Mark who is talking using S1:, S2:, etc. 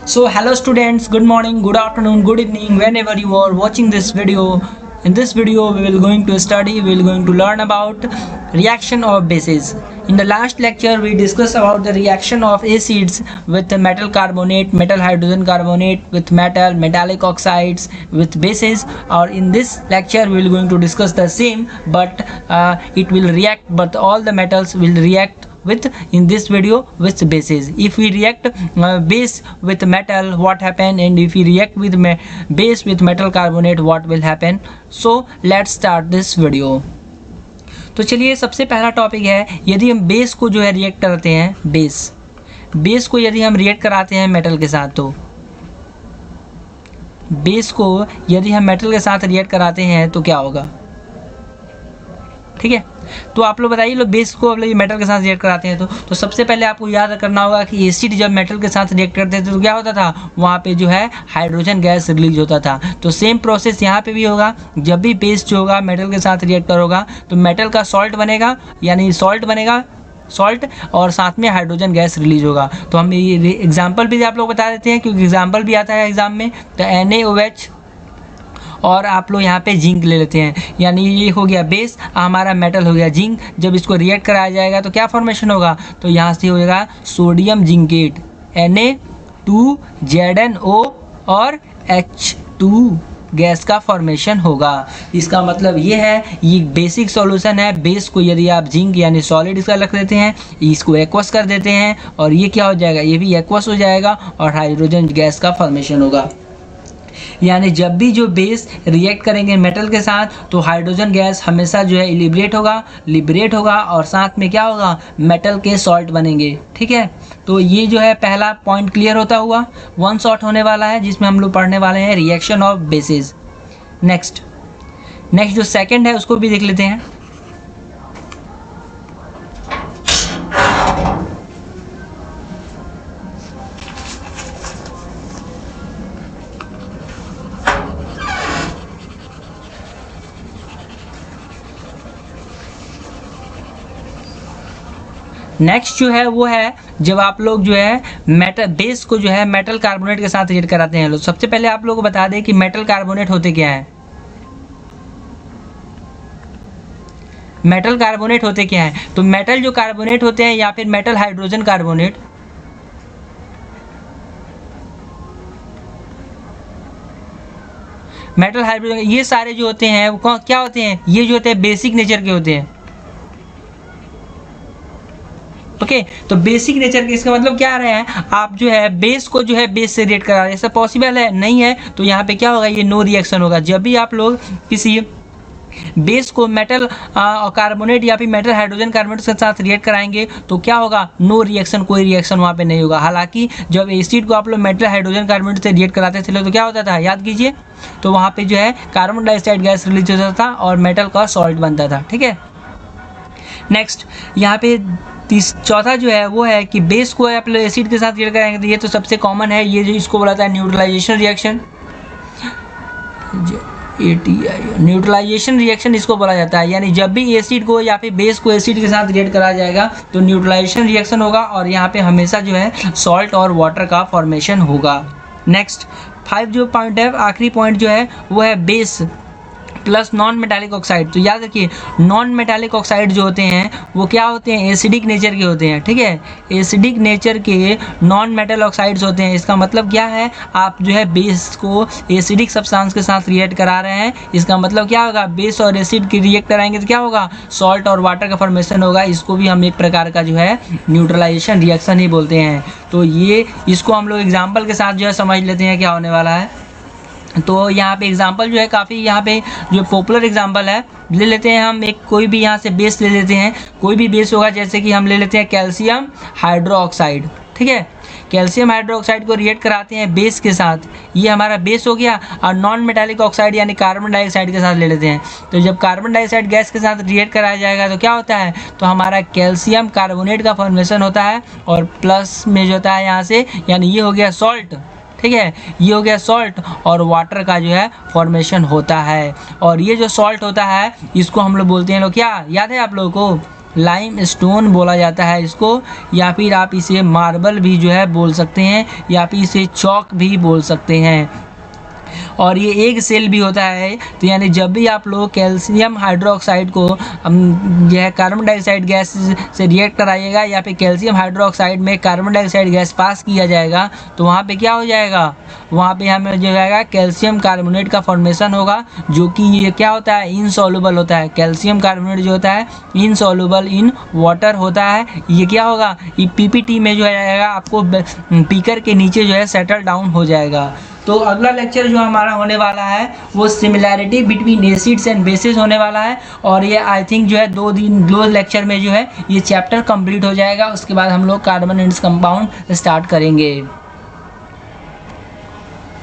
S1: So hello students, good morning, good afternoon, good evening, whenever you are watching this video. In this video we will going to learn about reaction of bases. In the last lecture we discussed about the reaction of acids with the metal carbonate, metal hydrogen carbonate, with metallic oxides, with bases. Or in this lecture we will going to discuss the same, but it will react, but all the metals will react with in this video with bases. If we react base with metal, what happen, and if we react with base with metal carbonate, what will happen? So let's start this video. तो चलिए, सबसे पहला topic है, यदि हम base को जो है रिएक्ट करते हैं, बेस को यदि हम रिएक्ट कराते हैं मेटल के साथ, तो बेस को यदि हम मेटल के साथ रिएक्ट कराते हैं तो क्या होगा? ठीक है, तो आप लोग बताइए, लो बेस को आप लोग मेटल के साथ रिएक्ट कराते हैं तो सबसे पहले आपको याद करना होगा कि एसिड जब मेटल के साथ रिएक्ट करते थे तो क्या होता था, वहाँ पे जो है हाइड्रोजन गैस रिलीज होता था। तो सेम प्रोसेस यहाँ पे भी होगा। जब भी बेस जो होगा मेटल के साथ रिएक्ट करोगा तो मेटल का सॉल्ट बनेगा, यानी सॉल्ट और साथ में हाइड्रोजन गैस रिलीज होगा। तो हम ये एग्जाम्पल भी आप लोग बता देते हैं, क्योंकि एग्जाम्पल भी आता है एग्जाम में। तो NaOH और आप लोग यहाँ पे जिंक ले लेते हैं, यानी ये हो गया बेस, हमारा मेटल हो गया जिंक। जब इसको रिएक्ट कराया जाएगा तो क्या फॉर्मेशन होगा? तो यहाँ से होगा सोडियम जिंकेट, Na2ZnO और H2 गैस का फॉर्मेशन होगा। इसका मतलब ये है, ये बेसिक सॉल्यूशन है। बेस को यदि आप जिंक यानी सॉलिड इसका रख देते हैं, इसको एक्वस कर देते हैं, और ये क्या हो जाएगा, ये भी एक्वस हो जाएगा और हाइड्रोजन गैस का फॉर्मेशन होगा। यानी जब भी जो बेस रिएक्ट करेंगे मेटल के साथ तो हाइड्रोजन गैस हमेशा जो है लिबरेट होगा और साथ में क्या होगा, मेटल के सॉल्ट बनेंगे। ठीक है, तो ये जो है पहला पॉइंट क्लियर होता हुआ, वन शॉट होने वाला है जिसमें हम लोग पढ़ने वाले हैं रिएक्शन ऑफ बेसिस। नेक्स्ट जो सेकंड है उसको भी देख लेते हैं। नेक्स्ट जो है वो है, जब आप लोग जो है बेस को जो है मेटल कार्बोनेट के साथ रिएक्ट कराते हैं। सबसे पहले आप लोगों को बता दें कि मेटल कार्बोनेट होते क्या हैं। मेटल कार्बोनेट होते क्या हैं? तो मेटल जो कार्बोनेट होते हैं या फिर metal hydrogen carbonate, metal hydrogen, ये सारे जो होते हैं वो क्या होते हैं? ये जो होते हैं बेसिक नेचर के होते हैं। ओके, तो बेसिक नेचर के, इसका मतलब क्या आ रहा है, आप जो है बेस को जो है बेस से रिएक्ट करा रहे हैं, ऐसा पॉसिबल है नहीं है। तो यहाँ पे क्या होगा, ये नो रिएक्शन होगा। जब भी आप लोग किसी बेस को मेटल कार्बोनेट या फिर मेटल हाइड्रोजन कार्बोनेट के साथ रिएक्ट कराएंगे तो क्या होगा, नो रिएक्शन, कोई रिएक्शन वहाँ पे नहीं होगा। हालांकि जब एसिड को आप लोग मेटल हाइड्रोजन कार्बोनेट से रिएक्ट कराते थे तो क्या होता था, याद कीजिए, तो वहाँ पे जो है कार्बन डाइऑक्साइड गैस रिलीज होता था और मेटल का सॉल्ट बनता था। ठीक है, नेक्स्ट यहाँ पे चौथा जो है वो है कि बेस को आप लोग एसिड के साथ रिएक्ट कराएंगे तो ये तो सबसे कॉमन है, ये जो इसको बोला था न्यूट्रलाइजेशन रिएक्शन। न्यूट्रलाइजेशन रिएक्शन इसको बोला जाता है, यानी जब भी एसिड को या फिर बेस को एसिड के साथ रिएक्ट कराया जाएगा तो न्यूट्रलाइजेशन रिएक्शन होगा और यहाँ पे हमेशा जो है सॉल्ट और वाटर का फॉर्मेशन होगा। नेक्स्ट 5 जो पॉइंट है, आखिरी पॉइंट जो है वो है base plus non metallic oxide. तो याद रखिए, नॉन मेटालिक ऑक्साइड जो होते हैं वो क्या होते हैं, एसिडिक नेचर के होते हैं। ठीक है, एसिडिक नेचर के नॉन मेटल ऑक्साइड्स होते हैं। इसका मतलब क्या है, आप जो है बेस को एसिडिक सब्सटेंस के साथ रिएक्ट करा रहे हैं, इसका मतलब क्या होगा, बेस और एसिड की रिएक्ट कराएंगे तो क्या होगा, सॉल्ट और वाटर का फॉर्मेशन होगा। इसको भी हम एक प्रकार का जो है न्यूट्रलाइजेशन रिएक्शन ही बोलते हैं। तो ये इसको हम लोग एग्जाम्पल के साथ जो है समझ लेते हैं क्या होने वाला है। तो यहाँ पे एग्जांपल जो है काफ़ी, यहाँ पे जो पॉपुलर एग्जांपल है ले लेते हैं हम, एक कोई भी यहाँ से बेस ले लेते हैं, कोई भी बेस होगा, जैसे कि हम ले लेते हैं कैल्शियम हाइड्रोक्साइड। ठीक है, कैल्शियम हाइड्रोक्साइड को रिएक्ट कराते हैं बेस के साथ, ये हमारा बेस हो गया। और नॉन मेटालिक ऑक्साइड यानी कार्बन डाइऑक्साइड के साथ ले लेते हैं, तो जब कार्बन डाइऑक्साइड गैस के साथ रिएक्ट कराया जाएगा तो क्या होता है, तो हमारा कैल्शियम कार्बोनेट का फॉर्मेशन होता है और प्लस में जो होता है यहाँ से, यानी ये हो गया सॉल्ट। ठीक है, ये हो गया सॉल्ट और वाटर का जो है फॉर्मेशन होता है। और ये जो सॉल्ट होता है इसको हम लोग बोलते हैं लोग, क्या याद है आप लोगों को, लाइम स्टोन बोला जाता है इसको, या फिर आप इसे मार्बल भी जो है बोल सकते हैं, या फिर इसे चौक भी बोल सकते हैं। और ये एक सेल भी होता है। तो यानी जब भी आप लोग कैल्शियम हाइड्रोक्साइड को जो है कार्बन डाइऑक्साइड गैस से रिएक्ट कराइएगा, या फिर कैल्शियम हाइड्रोक्साइड में कार्बन डाइऑक्साइड गैस पास किया जाएगा, तो वहाँ पे क्या हो जाएगा, वहाँ पे हमें जो जाएगा कैल्शियम कार्बोनेट का फॉर्मेशन होगा, जो कि ये क्या होता है, इनसॉल्युबल होता है। कैल्शियम कार्बोनेट जो होता है इनसॉल्युबल इन वाटर होता है। ये क्या होगा, ये पीपीटी में जो है आपको पीकर के नीचे जो है सेटल डाउन हो जाएगा। तो अगला लेक्चर जो हमारा होने वाला है वो similarity between acids and bases होने वाला है, और ये आई थिंक जो है दो लेक्चर में जो है ये चैप्टर कंप्लीट हो जाएगा। उसके बाद हम लोग कार्बन एंड कंपाउंड स्टार्ट करेंगे।